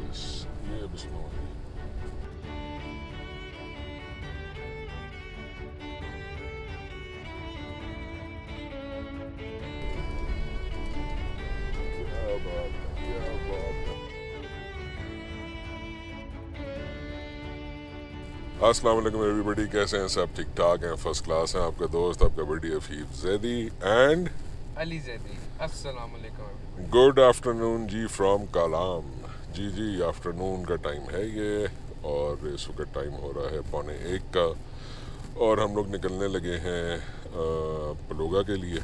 Nice. ये अब snow है। क्या बात है, क्या बात है। अस्सलाम वालेकुम एवरीबॉडी, कैसे हैं सब? ठीक ठाक हैं, फर्स्ट क्लास हैं। आपका दोस्त, आपका बड़ी हफीफ जैदी एंड अली जैदी। अस्सलाम वालेकुम। गुड आफ्टरनून जी फ्रॉम कालाम। जी जी, आफ्टरनून का टाइम है ये, और इस वक्त टाइम हो रहा है 1:45 का, और हम लोग निकलने लगे हैं पलोगा के लिए।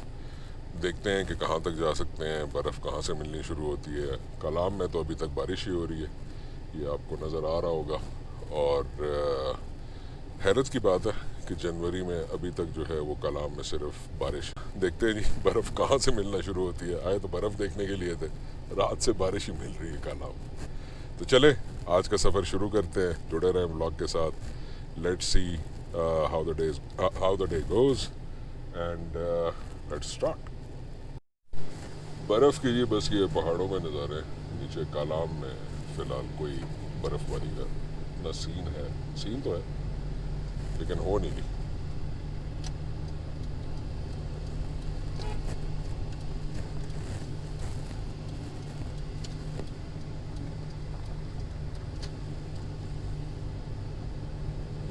देखते हैं कि कहाँ तक जा सकते हैं, बर्फ़ कहाँ से मिलनी शुरू होती है। कलाम में तो अभी तक बारिश ही हो रही है, ये आपको नज़र आ रहा होगा। और हैरत की बात है कि जनवरी में अभी तक जो है वो कलाम में सिर्फ बारिश। देखते हैं जी बर्फ़ कहाँ से मिलना शुरू होती है। आए तो बर्फ़ देखने के लिए थे, रात से बारिश ही मिल रही है कलाम। तो चले आज का सफ़र शुरू करते हैं, जुड़े रहें ब्लॉग के साथ। Let's see how the day goes and let's start. बर्फ़ कीजिए बस, ये पहाड़ों में नज़ारे। नीचे कालाम में फ़िलहाल कोई बर्फ़बारी का ना सीन है। सीन तो है लेकिन हो नहीं रही।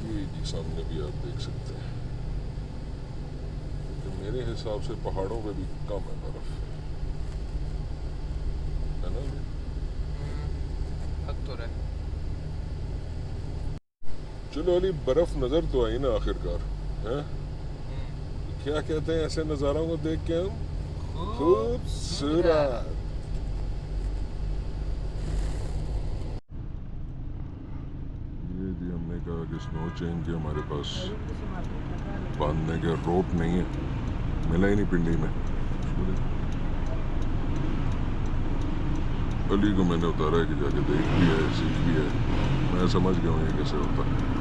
ये जी सामने भी आप देख सकते हैं कि मेरे हिसाब से पहाड़ों पे भी कम है बर्फ़, है ना जी? हक तो रहे। चलो अली, बर्फ़ नज़र तो आई ना आखिरकार, हैं? क्या कहते हैं ऐसे नज़ारों को देख के हम? खूबसूरत। खूबसूरत। ये जी हमने कहा कि स्नो चेन की हमारे पास बांधने के रोप नहीं है, मिला ही नहीं पिंडी में। अली को मैंने उतारा है कि जाके देख भी है, सीख भी है। मैं समझ गया हूँ ये कैसे होता है।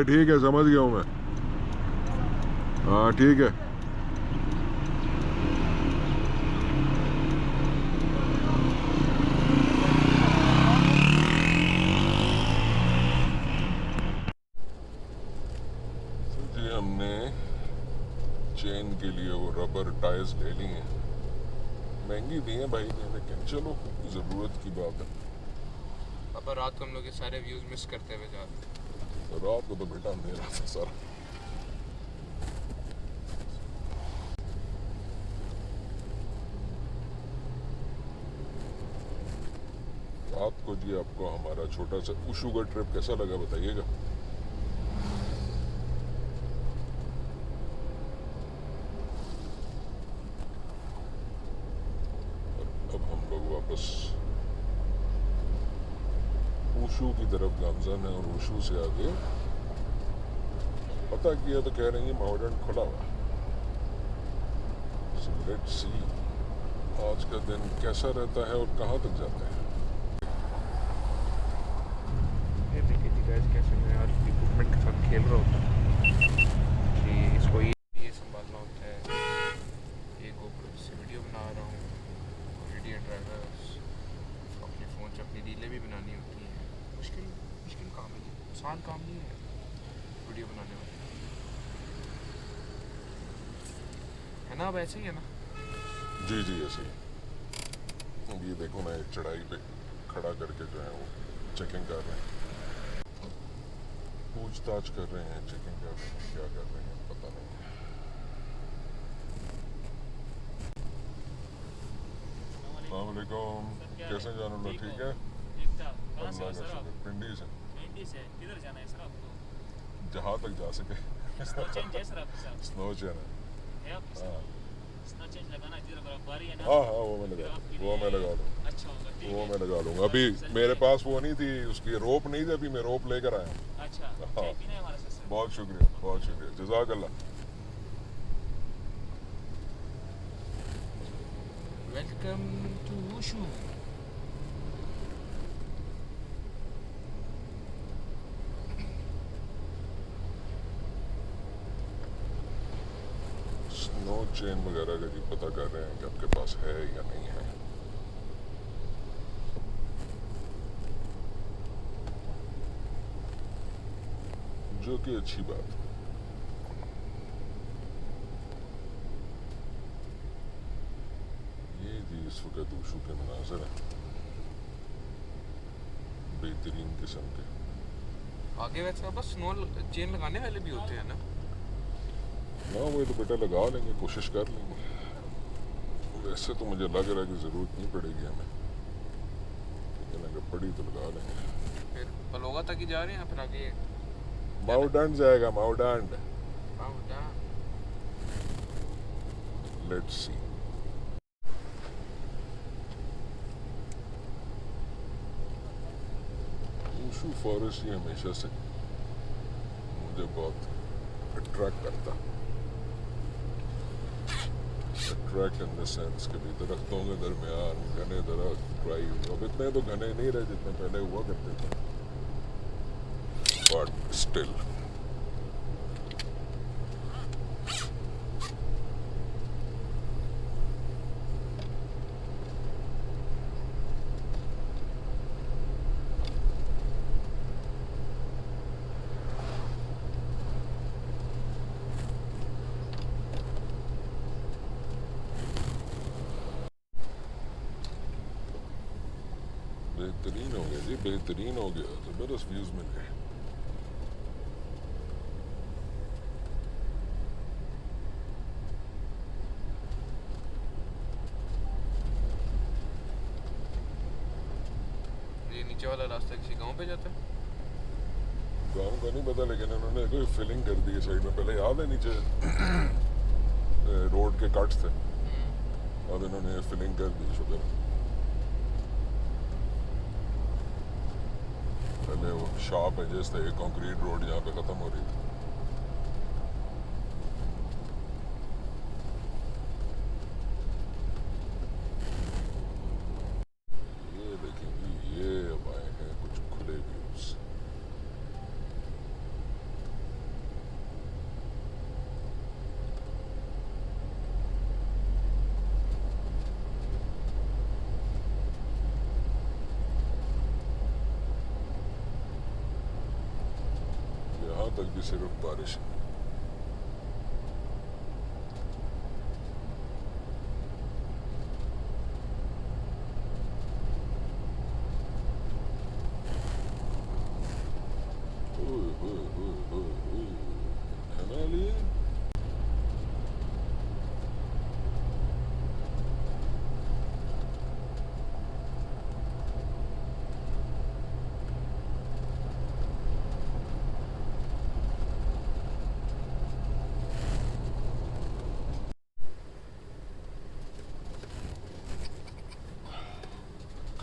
ठीक है, समझ गया हूँ मैं। हाँ ठीक है। तो जी हमने चेन के लिए वो रबर टायर्स ले ली हैं। महंगी भी हैं भाई ने, लेकिन चलो ज़रूरत की बात है। पापा रात को हम लोग ये सारे व्यूज मिस करते हुए जा रहे तो रात को तो बेटा अंधेरा था सारा। रात को जी आपको हमारा छोटा सा उशू का ट्रिप कैसा लगा बताइएगा। अब हम लोग वापस उशू की तरफ गामजन है, और उशू से आगे पता किया तो कह रही है माउंटेन खुला हुआ। सो लेट्स सी आज का दिन कैसा रहता है और कहाँ तक जाता है। ये देखिए जी गाइस, कैसे मैं यार इक्विपमेंट के साथ खेल रहा होता कि इसको ये संभालना होता है। ये गोप्रो से वीडियो बना रहा हूँ, वीडियो ड्राइवर्स अपने फ़ोन से अपनी रीलें भी बनानी होती हैं। मुश्किल मुश्किल काम है जी, आसान काम नहीं है वीडियो बनाने वाला, है ना? अब ऐसे ही है ना? जी जी ऐसे ही। अब ये देखो ना, एक चढ़ाई पे खड़ा करके जो है वो चेकिंग कर रहे हैं, पूछताछ कर रहे हैं, चेकिंग कर रहे हैं, क्या कर रहे हैं पता नहीं। अस्सलाम वालेकुम, कैसे जानूँ? ठीक है, अल्लाह का शुक्र। पिंडी से। किधर जाना है सर आपको? जहाँ तक जा सके। स्नो चेंज है सर आपके साथ? स्नो चैन है आपके है। हाँ साथ? स्नो चेंज लगाना जिधर बर्फबारी है ना? हाँ हाँ, वो मैं फिर लगा आपके वो मैं लिए लगा दूँ। अच्छा होगा, ठीक वो है। मैं लगा लूँगा। अभी मेरे पास वो नहीं थी, उसकी रोप नहीं थी, अभी मैं रोप लेकर आया हूँ। अच्छा, हाँ चाय पीना है हमारे साथ सर? बहुत शुक्रिया, बहुत शुक्रिया, जज़ाक अल्लाह। Welcome to wushu. Snow chain वगैरह का जी पता कर रहे हैं कि आपके पास है या नहीं है। जो कि अच्छी बात है। ये जी इस वक्त वुशु के मनाजर हैं बेहतरीन किस्म के। आगे वैसे बस स्नो चेन लगाने वाले भी होते हैं ना? ना वो तो बेटा लगा लेंगे, कोशिश कर लेंगे। वैसे तो मुझे लग रहा है कि ज़रूरत नहीं पड़ेगी हमें, लेकिन अगर पड़ी तो लगा लेंगे। फिर बलोगा तक ही जा रहे हैं, फिर आगे माउडांड जाएगा, माउडांड। Let's see. वुशु फॉरेस्ट ही हमेशा से मुझे बहुत अट्रैक्ट करता। अट्रैक्ट इन द सेंस कि भी दरख्तों के दरमियान घने दरख्त ड्राइव, अब इतने तो घने नहीं रहे जितने पहले हुआ करते थे, बट स्टिल बेहतरीन हो गया जी, बेहतरीन हो गया। ज़बरदस्त व्यूज़ मिल गए। ये नीचे वाला रास्ता किसी गांव पे जाता है? गाँव का नहीं पता, लेकिन उन्होंने कोई फिलिंग कर दी है साइड में। पहले याद है नीचे रोड के कट्स थे, अब इन्होंने फिलिंग कर दी। शुक्र पहले वो शार्प एजेस थे, कंक्रीट रोड यहाँ पे ख़त्म हो रही थी। ये देखेंगे, ये अब आए हैं कुछ खुले व्यूज। यहाँ तक भी सिर्फ बारिश है। हमारे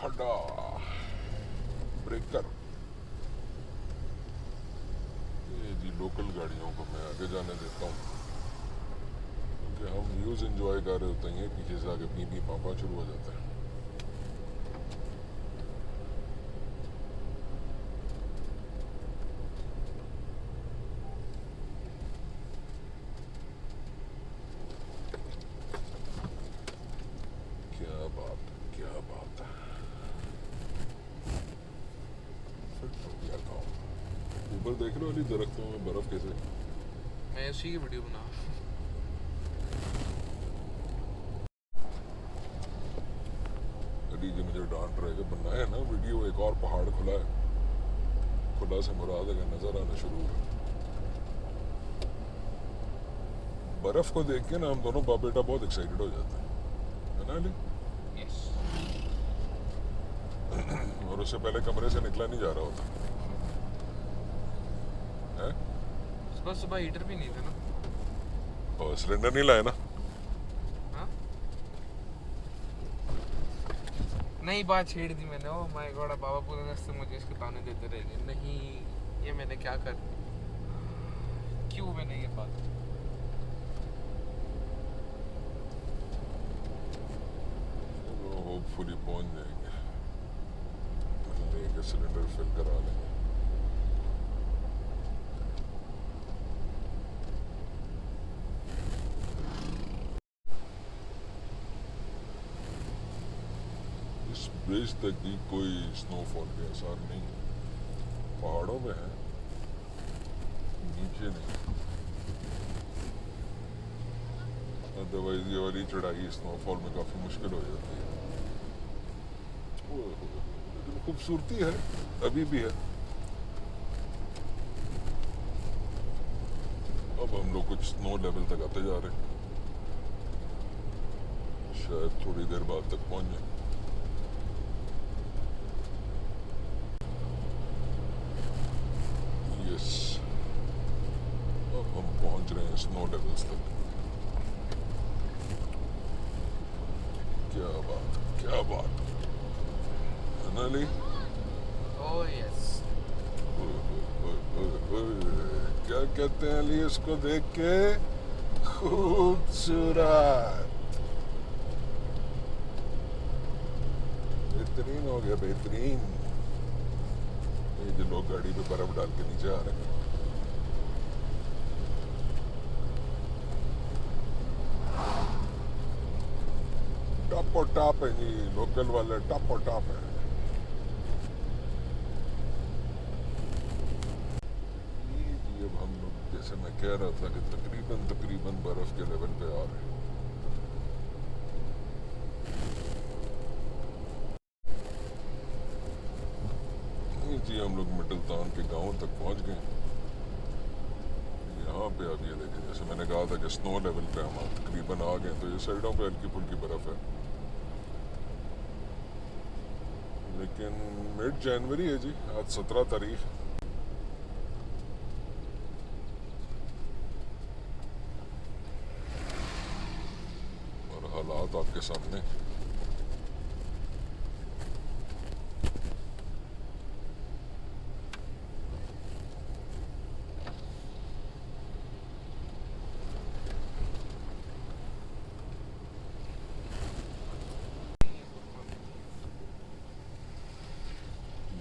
खड्डा ब्रेकर। ये जी लोकल गाड़ियों को मैं आगे जाने देता हूँ, क्योंकि हम व्यूज़ एंजॉय कर रहे होते हैं, पीछे से आके पी पी पापा शुरू हो जाता है। क्या बात, क्या बात है। फिट हो गया काम। ऊपर देख लो वाली दरख्तों में बर्फ कैसे। मैं उसी की वीडियो बना। अली जी मुझे डांट रहे कि बनाए ना वीडियो, एक और पहाड़ खुला है। खुला से मुराद है कि नजर आना शुरू हुआ। बर्फ को देख के ना हम दोनों बाप बेटा बहुत एक्साइटेड हो जाते हैं, है ना अली? यस। और उससे पहले कमरे से निकला नहीं जा रहा होता है। सुबह हीटर भी नहीं था ना, और सिलेंडर नहीं लाया ना। हाँ? नई बात छेड़ दी मैंने। ओ माय गॉड, बाबा पूरे रास्ते मुझे इसके ताने देते रहेंगे। नहीं, ये मैंने क्या कर, क्यों मैंने ये बात। होपफुली पहुंच जाएंगे, लेके सिलेंडर फिल करा लेंगे। इस ब्रिज तक भी कोई स्नोफॉल के आसार नहीं, पहाड़ों में है, नीचे नहीं। अदरवाइज ये वाली चढ़ाई स्नोफॉल में काफ़ी मुश्किल हो जाती है। लेकिन खूबसूरती है, अभी भी है। अब हम लोग कुछ स्नो लेवल तक आते जा रहे हैं, शायद थोड़ी देर बाद तक पहुंच जाए। यस, अब हम पहुंच रहे हैं स्नो लेवल्स तक। क्या बात, क्या बात है ना ली? Oh yes. क्या कहते हैं अली इसको देख के? खूबसूरत, बेहतरीन हो गया, बेहतरीन। ये जो लोग गाड़ी पे बर्फ डाल के नीचे आ रहे हैं, टॉप और टॉप है जी, लोकल वाले टॉप और टॉप है। ये जी अब हम लोग, जैसे मैं कह रहा था कि तकरीबन बर्फ के लेवल पे आ रहे हैं। ये जी हम लोग मिडिल टाउन के गांव तक पहुंच गए। यहाँ पे अब ये देखें, जैसे मैंने कहा था कि स्नो लेवल पे हम तकरीबन आ गए, तो ये साइडों पे हल्की फुल्की बर्फ है, लेकिन मिड जनवरी है जी, आज 17 तारीख। और हालात आपके सामने।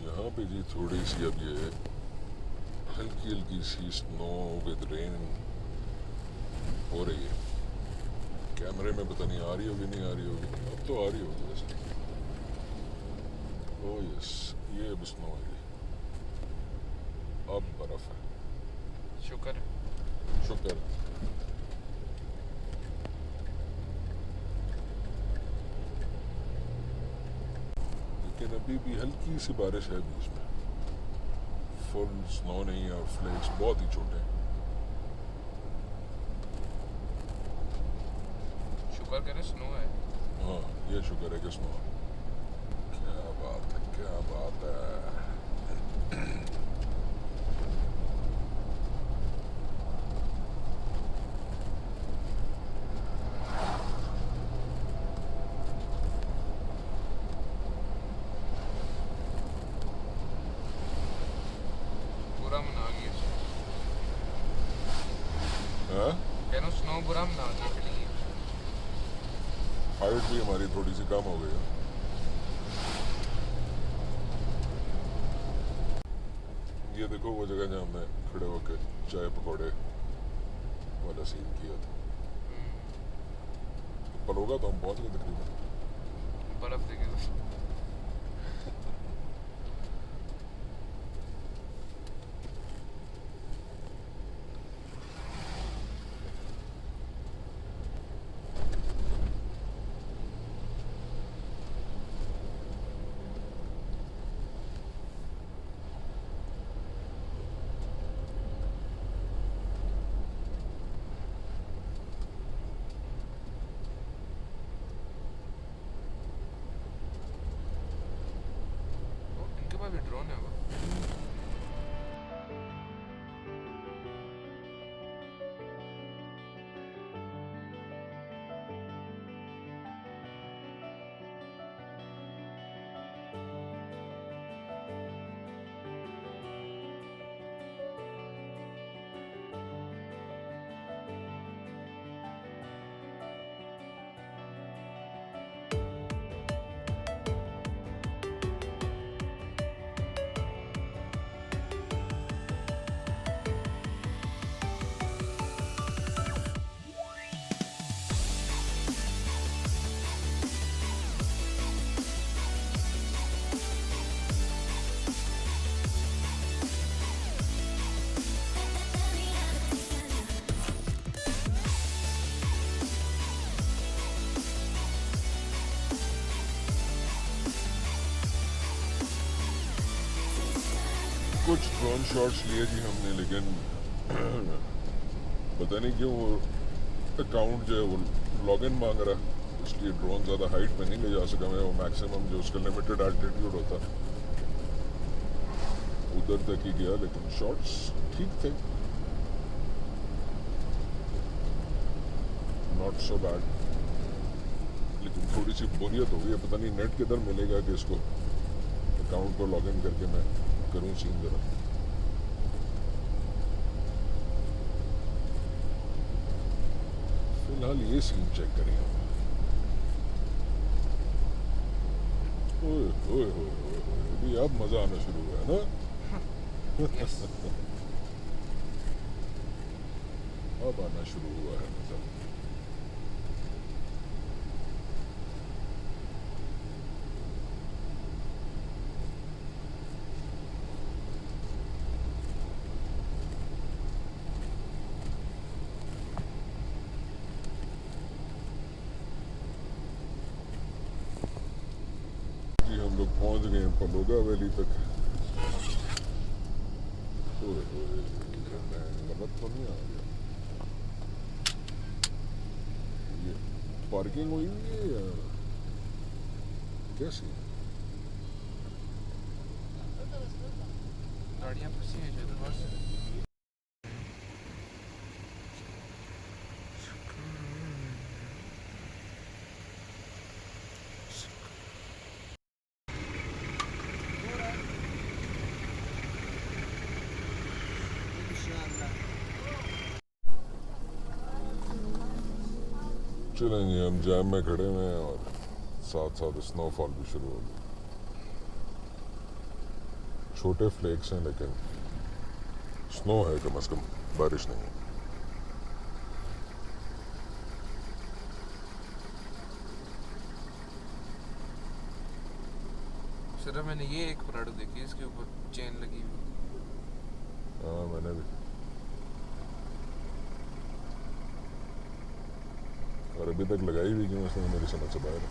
यहाँ पे जी थोड़ी सी अब ये हल्की हल्की सी स्नो विद रेन हो रही है। कैमरे में पता नहीं आ रही होगी, नहीं आ रही होगी, अब तो आ रही होगी वैसे। ओह यस, ये अब स्नो है, अब बर्फ है। शुक्र है। शुक्र है। लेकिन अभी भी हल्की सी बारिश है बीच में, फुल स्नो नहीं है, और फ्लेक्स बहुत ही छोटे हैं। शुक्र करें स्नो है। हाँ, ये शुक्र है कि स्नो है। क्या बात है, क्या बात है। बुरा मना गया। हाँ, कहना स्नो बुरा मना गया, चली गई। हाइट भी हमारी थोड़ी सी कम हो गई है। ये देखो वो जगह जहाँ हमने खड़े होकर चाय पकौड़े वाला सीन किया था, पर होगा तो हम पहुंच गए तकरीबन। बर्फ देखे कुछ ड्रोन शॉट्स लिए जी हमने, लेकिन पता नहीं क्यों वो अकाउंट जो है वो लॉगिन मांग रहा, इसलिए ड्रोन ज़्यादा हाइट पे नहीं ले जा सका मैं। वो मैक्सिमम जो उसका लिमिटेड एल्टीट्यूड होता उधर तक ही गया, लेकिन शॉट्स ठीक थे, नॉट सो बैड। लेकिन थोड़ी सी बोरियत हो गई है, पता नहीं नेट किधर मिलेगा कि इसको अकाउंट को लॉगिन करके मैं करूँ सीन जरा। फिलहाल ये सीन चेक करें। ओए ओए ओए ओए ओए, अभी अब मज़ा आना शुरू हुआ है ना। अब आना शुरू हुआ है मज़ा। जी हम लोग पहुंच गए हैं पलोगा वैली तक। ओए ओए, मैं गलत तो नहीं आ गया? ये पार्किंग हुई हुई है या कैसी? गाड़ियाँ फंसी हैं जो बस। चलेंगे, हम जैम में खड़े हुए हैं और साथ साथ स्नोफॉल भी शुरू हो गई। छोटे फ्लेक्स हैं लेकिन स्नो है कम से कम, बारिश नहीं है। सिर्फ मैंने ये एक पराठो देखी, इसके ऊपर चेन लगी हुई। हाँ मैंने भी, और अभी तक लगाई भी क्यों उसने, मेरी समझ से बाहर है।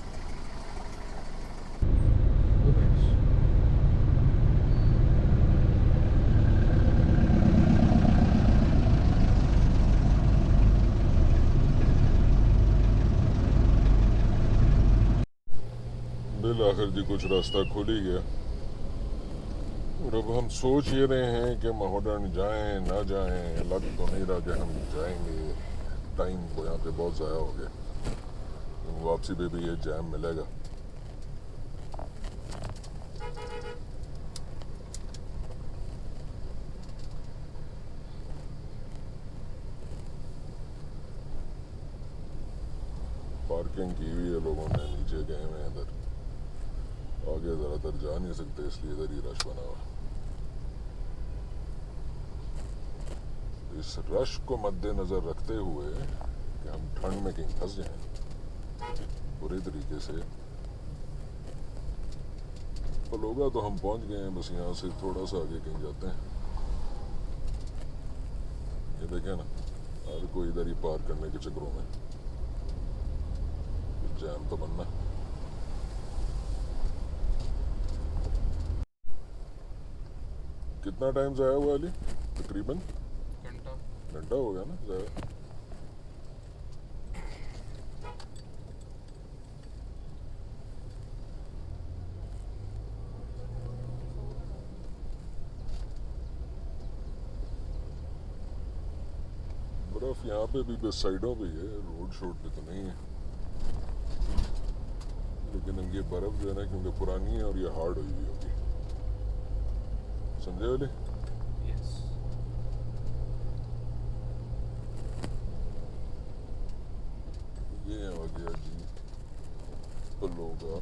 बिल आखिर जी कुछ रास्ता खुल ही गया, और अब हम सोच ये रहे हैं कि महोडर्न जाएं ना जाएं। लग तो नहीं रहा कि हम जाएंगे, टाइम को यहाँ पे बहुत ज़्यादा हो गया। वापसी पे भी ये जैम मिलेगा। पार्किंग की हुई है लोगों ने, नीचे गए हुए हैं इधर, आगे ज़्यादातर जा नहीं सकते इसलिए इधर ही रश बना हुआ। इस रश को मद्देनज़र रखते हुए कि हम ठंड में कहीं फंस जाएं बुरी तरीके से, पलोगा तो हम पहुंच गए हैं, बस यहाँ से थोड़ा सा आगे कहीं जाते हैं। ये देखें ना, हर कोई इधर ही पार करने के चक्करों में जैम तो बनना। कितना टाइम ज़ाया हुआ अली? तकरीबन घंटा हो गया ना ज़ाया। बर्फ यहाँ पे भी बस साइडों पे ही है, रोड शोड पे तो नहीं है। लेकिन अब ये बर्फ जो है ना, क्योंकि पुरानी है और ये हार्ड हुई हुई होगी, समझे वाले? यस। ये आ गया जी पलोगा,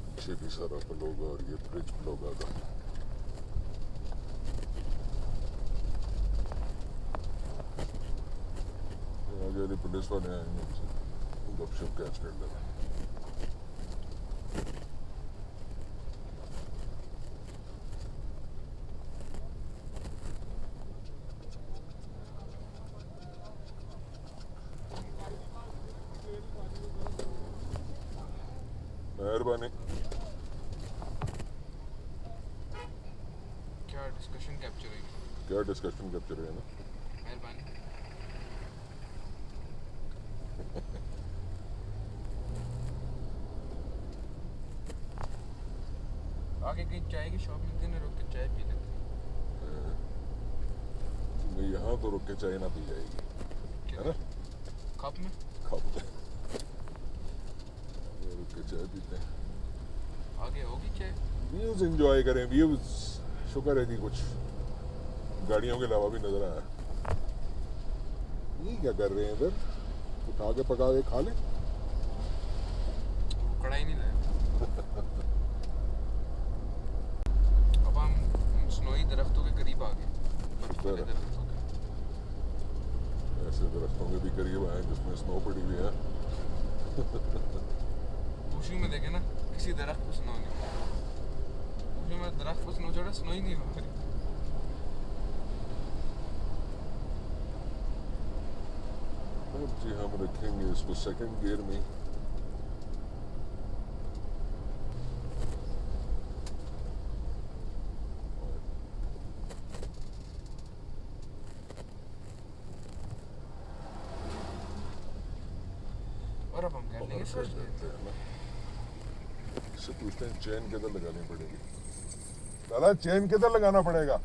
पीछे भी सारा पलोगा और ये ब्रिज पलोगा का। आगे वाली पुलिस वाले आएंगे, गपशप कैच कर लेना। मेहरबानी। क्या डिस्कशन करते रहे ना? मेहरबानी। आगे कहीं चाय की शॉप मिलती है ना, रुक के चाय पी लेते हैं। नहीं, यहाँ तो रुक के चाय ना पी जाएगी, है ना? कप में कप में रुक के चाय पीते हैं। आगे होगी चाय। व्यूज एंजॉय करें, व्यूज। शुक्र है कि कुछ गाड़ियों के अलावा भी नजर आया। ये क्या कर रहे हैं इधर? उठा के पका के खा ले। वो कढ़ाई नहीं लाया। अब हम स्नोई दरख्तों के करीब आ गए, बर्फ वाले दरख्तों के। ऐसे दरख्तों के भी करीब आए जिसमें स्नो पड़ी हुई है। ऊशू में देखे ना, किसी दरख्त पे स्नो नहीं। ऊशू में दरख्त पे स्नो चढ़ा, स्नो ही नहीं हो रही। अब जी हम रखेंगे इसको सेकंड गियर में। और अब हम कर लेंगे और फर्स्ट करते गियर। हैं ना। इससे पूछते हैं चेन किधर लगानी पड़ेगी। लाला चेन किधर लगाना पड़ेगा?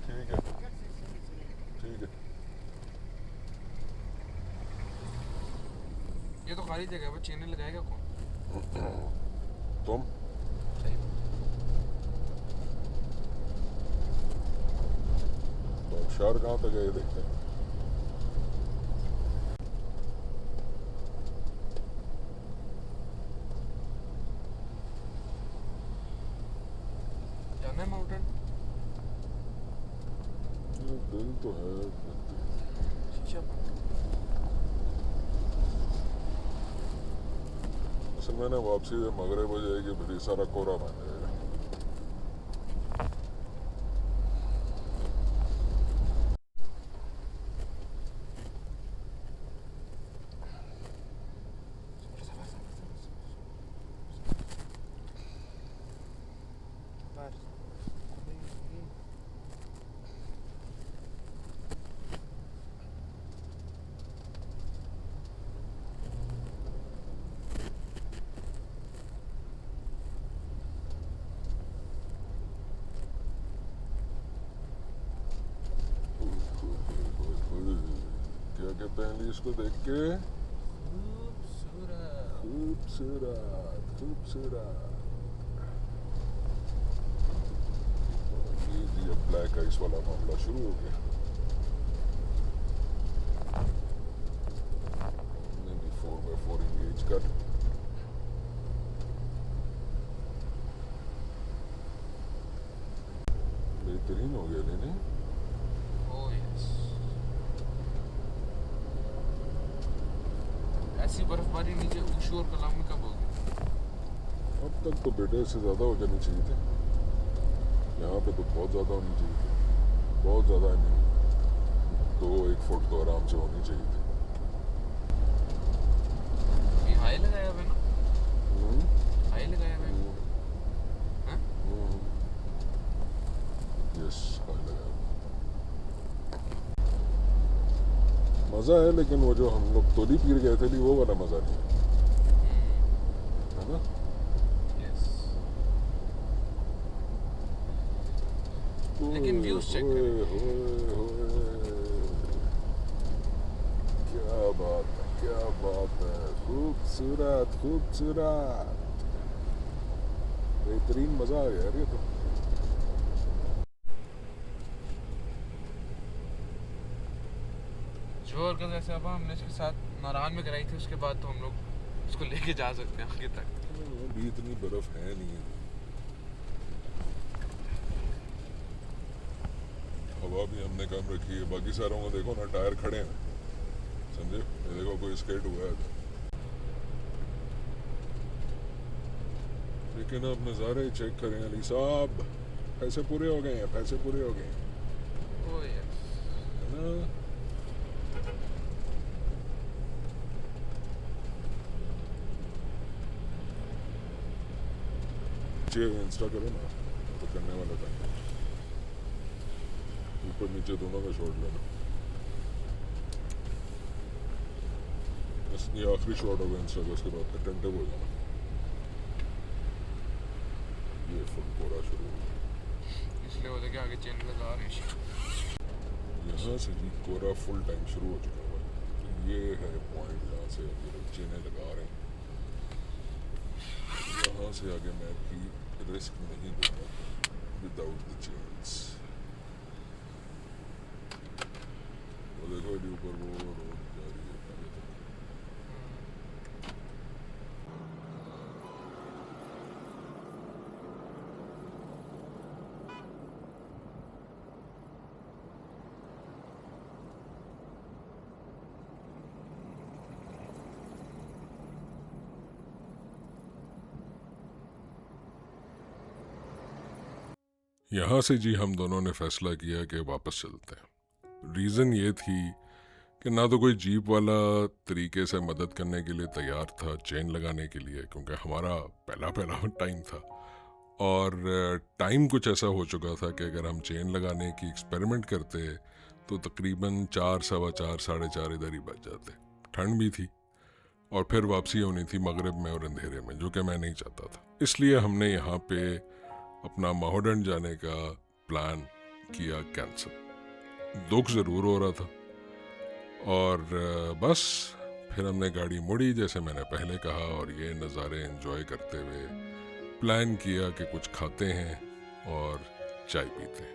ठीक है, ठीक है। ये तो खाली जगह है, वो चेनें लगाएगा कौन? तुम सही बात। तो शहर कहाँ तक है ये देखते हैं। जाना है माउंटेन। दिल तो है। शीशा बंद। असल में ना वापसी से मगरिब हो जाएगी, फिर सारा कोहरा बन जाएगा। क्या कहते हैं इसको देख के? खूबसूरत। खूबसूरत, खूबसूरत। ये अब ब्लैक आइस वाला मामला शुरू हो गया। नहीं, 4x4 इंगेज कर। बेहतरीन हो गया लेने। Oh yes. ऐसी बर्फबारी नीचे ऊशू और कलाम में कब होगी? अब तक तो बेटे से ज़्यादा हो जानी चाहिए थी। यहाँ पे तो बहुत ज़्यादा होनी चाहिए थी। बहुत ज़्यादा नहीं, 2-1 फुट तो आराम से होनी चाहिए थी। ये हाई लगाया हुआ है ना? हाई लगाया हुआ है। हाँ? यस, मज़ा है, लेकिन वो जो हम लोग तोली पीर गए थे वो वाला मज़ा नहीं है ना? यस। लेकिन व्यूज चेक करें। क्या बात है, क्या बात है। खूबसूरत, खूबसूरत। बेहतरीन मज़ा आ गया यार ये तो। जो और जैसे अब हमने इसके साथ नारायण में कराई थी, उसके बाद तो हम लोग इसको लेके जा सकते हैं आगे तक। अभी इतनी बर्फ है नहीं। हवा भी हमने कम रखी है। बाकी सारों को देखो ना, टायर खड़े हैं, समझे? ये देखो कोई स्केट हुआ है। लेकिन अब नज़ारे चेक करें अली साहब। पैसे पूरे हो गए हैं, पैसे पूरे हो गए हैं, ओह यस। है ना? इंस्टा करो ना, तो करने वाला था। ऊपर नीचे दोनों का शॉट लेना। बस ये आखिरी शॉट होगा इंस्टा का, उसके बाद अटेंटिव हो जाना। ये फुल पूरा शुरू हो गया, इसलिए होता है कि आगे चेन लगा रहे हैं। यहाँ से जी कोरा फुल टाइम शुरू हो चुका हुआ है। तो ये है पॉइंट जहाँ से ये लोग चेनें लगा रहे हैं। यहाँ से आगे मैं भी रिस्क नहीं लूँगा विदाउट द चेन्स। वो देखो ये ऊपर वो रोड जा रही है आगे तक। यहाँ से जी हम दोनों ने फैसला किया कि वापस चलते हैं। रीज़न ये थी कि ना तो कोई जीप वाला तरीके से मदद करने के लिए तैयार था चेन लगाने के लिए, क्योंकि हमारा पहला टाइम था, और टाइम कुछ ऐसा हो चुका था कि अगर हम चेन लगाने की एक्सपेरिमेंट करते तो तकरीबन 4, सवा 4, 4:30 इधर ही बज जाते। ठंड भी थी और फिर वापसी होनी थी मगरिब में और अंधेरे में, जो कि मैं नहीं चाहता था। इसलिए हमने यहाँ पे अपना माहौडन जाने का प्लान किया कैंसिल। दुख ज़रूर हो रहा था और बस फिर हमने गाड़ी मुड़ी जैसे मैंने पहले कहा, और ये नज़ारे एंजॉय करते हुए प्लान किया कि कुछ खाते हैं और चाय पीते हैं।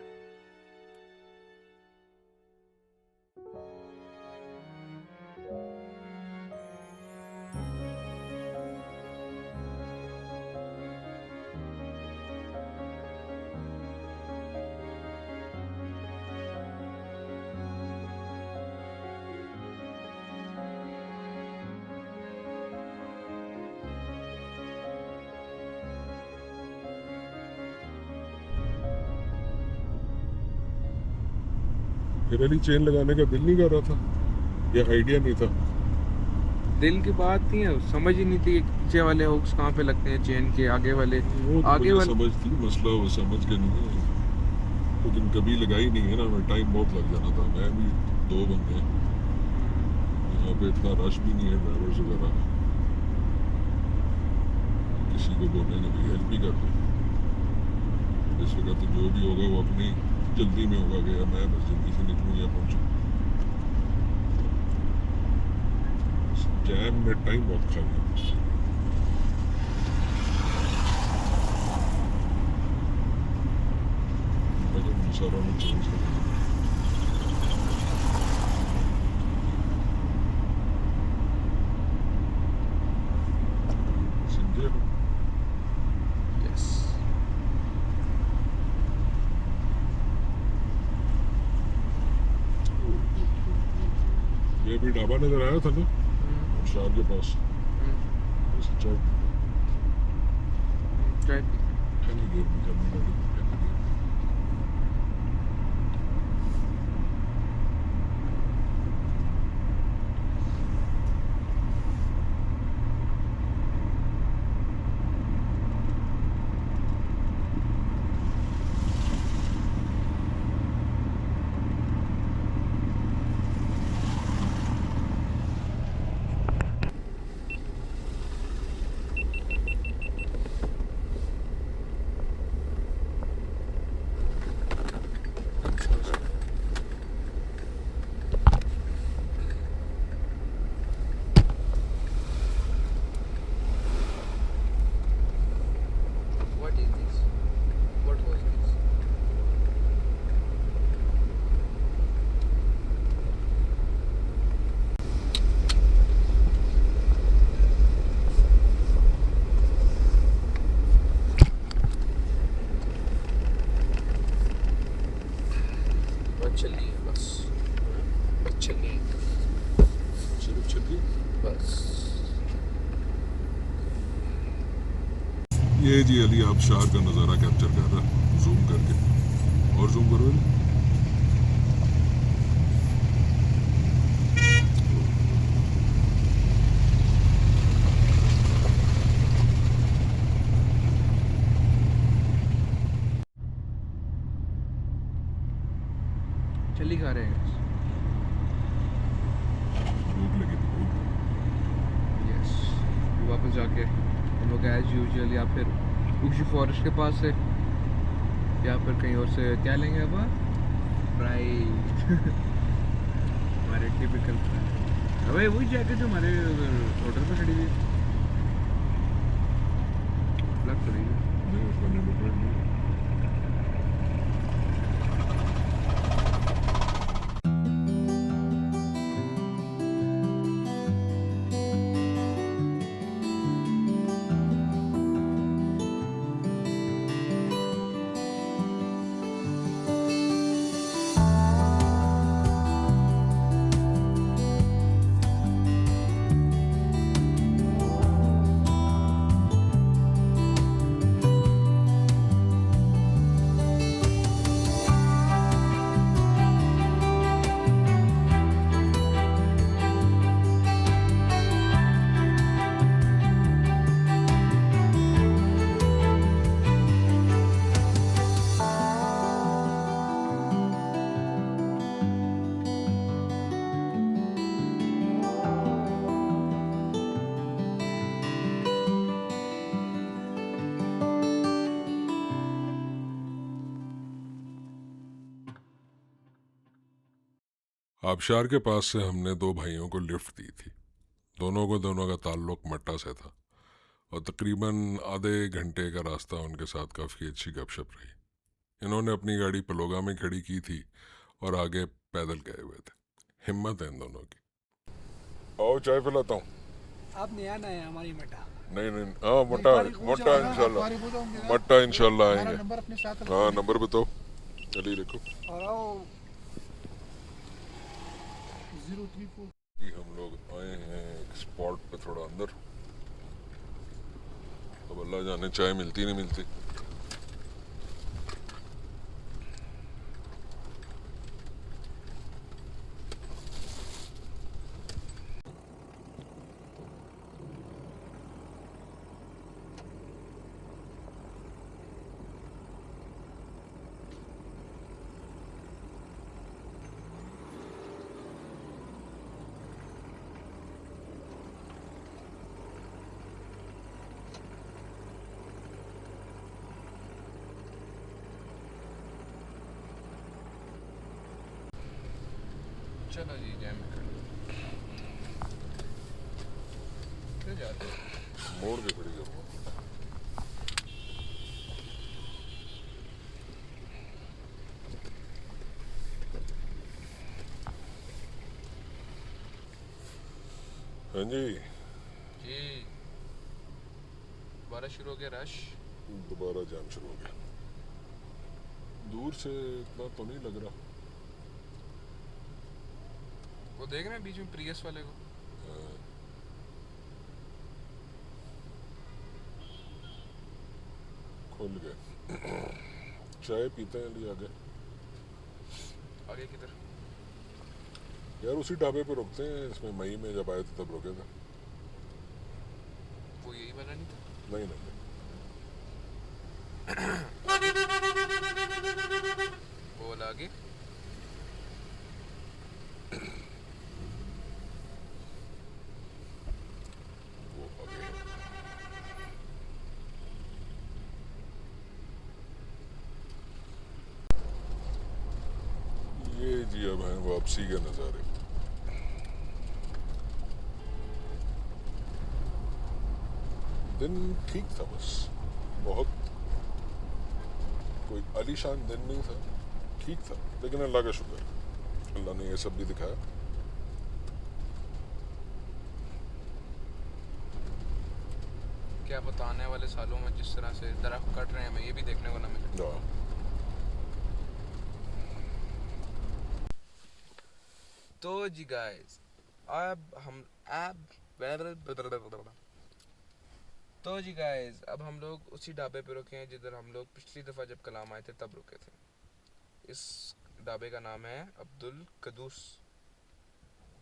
फिर अली चेन लगाने का दिल नहीं कर रहा था, या आइडिया नहीं था। दिल की बात नहीं है, समझ ही नहीं थी कि पीछे वाले हुक्स कहाँ पे लगते हैं चेन के, आगे वाले वो तो आगे वाले समझ थी, मसला वो समझ के नहीं है, लेकिन कभी लगाई नहीं है ना, मैं टाइम बहुत लग जाना था। मैं भी 2 बंदे हैं यहाँ पे, इतना रश भी नहीं है ड्राइवर्स वगैरह, किसी को बोलने ने भी हेल्प ही कर दो। इस वक्त तो जो भी होगा वो अपनी जल्दी में होगा कि मैं बस जल्दी से निकलूँ या पहुँचूँ। जैम ने टाइम बहुत खा लिया। मैंने सारा में चेंज कर दिया। समझे? यस। ये भी ढाबा नजर आया था ना शार के पास, चाय चाय खानी देर में करने वाली खानी देर। What is this? What was this? बस चलनी है, बस चलनी है, सिर्फ छली। बस। ये जी अली आप शार का नज़ारा कैप्चर कर रहा है जूम करके, और जूम करो अली। चली खा रहे हैं भूख लगी थी बहुत। यस। वापस जाके हम लोग एज यूजुअल या फिर उसी फॉरेस्ट के पास से या फिर कहीं और से क्या लेंगे अब फ्राई हमारे टिपिकल फ्राई। अबे वही जैकेट जो हमारे होटल पे खड़ी हुई है। लग तो रही है। नहीं उसका नंबर प्लेट नहीं है। आबशार के पास से हमने दो भाइयों को लिफ्ट दी थी। दोनों का ताल्लुक मट्टा से था और तकरीबन आधे घंटे का रास्ता उनके साथ काफ़ी अच्छी गपशप रही। इन्होंने अपनी गाड़ी पलोगा में खड़ी की थी और आगे पैदल गए हुए थे। हिम्मत है इन दोनों की। आओ चाय पिलाता हूँ। आप नया नया हमारी मटा नहीं नहीं हाँ मट्टा इंशाल्लाह मट्टा इंशाल्लाह आएंगे। नंबर अपने साथ हाँ नंबर बताओ। चलिए लिखो। और आओ 034 कि हम लोग आए हैं एक स्पॉट पे थोड़ा अंदर। अब अल्लाह जाने चाय मिलती नहीं मिलती। चलो जी जैम कर जाते हैं। मोड़ के खड़ी करूँगा। हाँ जी जी दोबारा शुरू हो गया रश। दोबारा जाम शुरू हो गया। दूर से इतना तो नहीं लग रहा। वो देख रहे हैं बीच में प्रियस वाले को। खुल गए। चाय पीते हैं लिए आगे। आगे किधर? यार उसी ढाबे पे रुकते हैं इसमें मई में जब आए थे तब रुके थे। वो यही वाला नहीं था? नहीं नहीं वो वाला आगे। वो आगे है। ये जी अब हैं वापसी के नज़ारे। दिन ठीक था बस बहुत कोई आलीशान दिन नहीं था। ठीक था लेकिन अल्लाह का शुक्र अल्लाह ने ये सब भी दिखाया। क्या पता आने वाले सालों में जिस तरह से दरख्त कट रहे हैं हमें ये भी देखने को ना मिले। हाँ। तो जी गाइस अब हम लोग उसी ढाबे पे रुके हैं जिधर हम लोग पिछली दफ़ा जब कलाम आए थे तब रुके थे। इस ढाबे का नाम है अब्दुल कदूस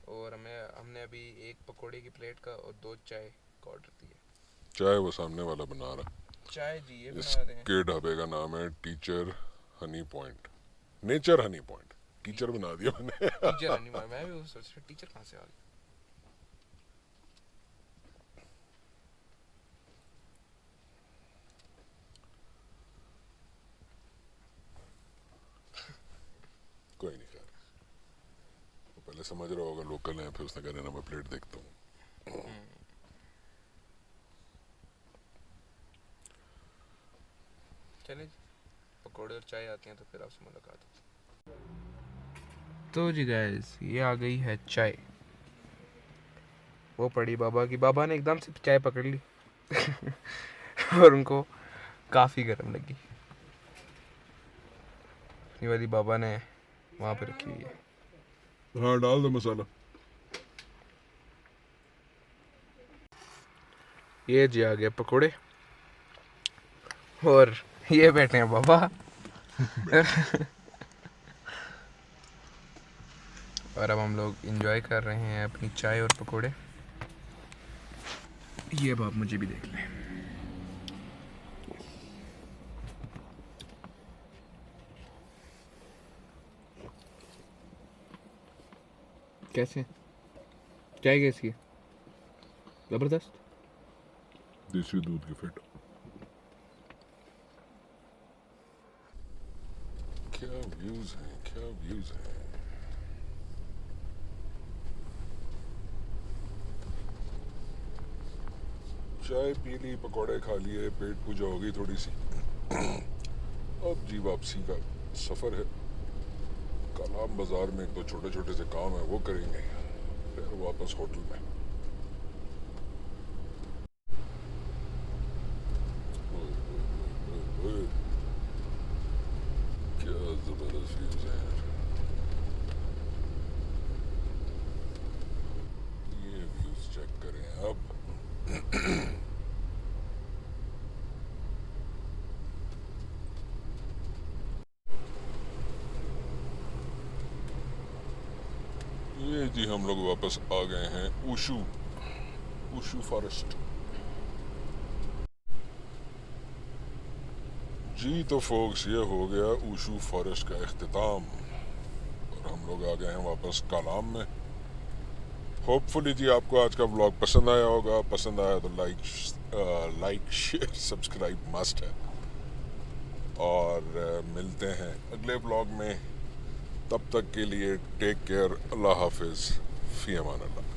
और हमने अभी एक पकौड़े की प्लेट का और 2 चाय का ऑर्डर दिया। चाय वो सामने वाला बना रहा। चाय जी ये बना रहे हैं। इसके ढाबे का नाम है teacher Honey point. Nature Honey point. Teacher बना दिया मैंने। टीचर नहीं, मैं भी वो सोच रहा टीचर कहाँ से आ गया। कोई नहीं खैर, वो पहले समझ रहा होगा लोकल है, फिर उसने कहा ना मैं प्लेट देखता हूँ। चले जी, पकौड़े और चाय आती हैं तो फिर आपसे मुलाकात होती है। तो जी गाइस, ये आ गई है चाय। वो पड़ी बाबा की, बाबा ने एकदम से चाय पकड़ ली और उनको काफ़ी गर्म लगी। ये वाली बाबा ने वहाँ पे रखी हुई है। हाँ डाल दो मसाला। ये जी आ गए पकोड़े और ये बैठे हैं बाबा और अब हम लोग इंजॉय कर रहे हैं अपनी चाय और पकोड़े। ये अब आप मुझे भी देख लें। कैसे चाय कैसी है? ज़बरदस्त। देसी दूध की फिट। क्या व्यूज हैं, क्या व्यूज हैं। चाय पी ली, पकौड़े खा लिए, पेट पूजा होगी थोड़ी सी। अब जी वापसी का सफर है। कलाम बाजार में एक दो छोटे छोटे से काम है, वो करेंगे, फिर वापस होटल में। ओए, ओए, ओए, ओए, क्या जबरदस्त व्यूज हैं यार। ये व्यूज चेक करें अब। ये जी हम लोग वापस आ गए हैं ऊशू फॉरेस्ट। जी तो फोक्स, ये हो गया ऊशू फॉरेस्ट का इख्तिताम और हम लोग आ गए हैं वापस कालाम में। होपफुली जी आपको आज का व्लॉग पसंद आया होगा। पसंद आया तो लाइक शेयर सब्सक्राइब मस्ट है। और मिलते हैं अगले व्लॉग में। तब तक के लिए टेक केयर। अल्लाह हाफिज़, फ़ी अमान अल्लाह।